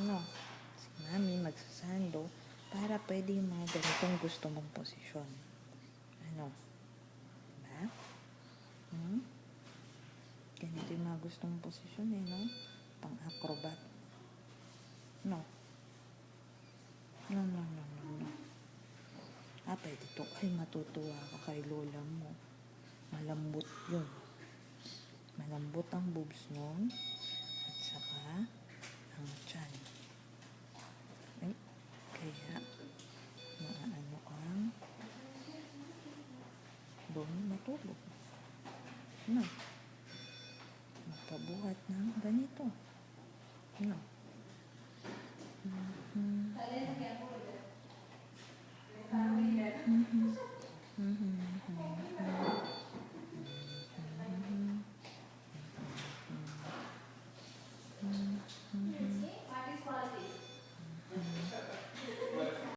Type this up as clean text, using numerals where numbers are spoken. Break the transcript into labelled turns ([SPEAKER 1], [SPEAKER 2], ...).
[SPEAKER 1] No? Si mami magsasando para pwede yung mga ganitong gusto mong posisyon. Ano? Diba? Hmm? Ganito yung mga gusto mong posisyon no? Pang-acrobat. No? No, no, no, no, no. Pwede to. Ay, matutuwa ka kay lola mo. Malambot yun. Malambot ang boobs nun. At saka, ang tiyan. Ay, kaya, maaano kang doon matulog. No? Magpabuhat ng ganito. No?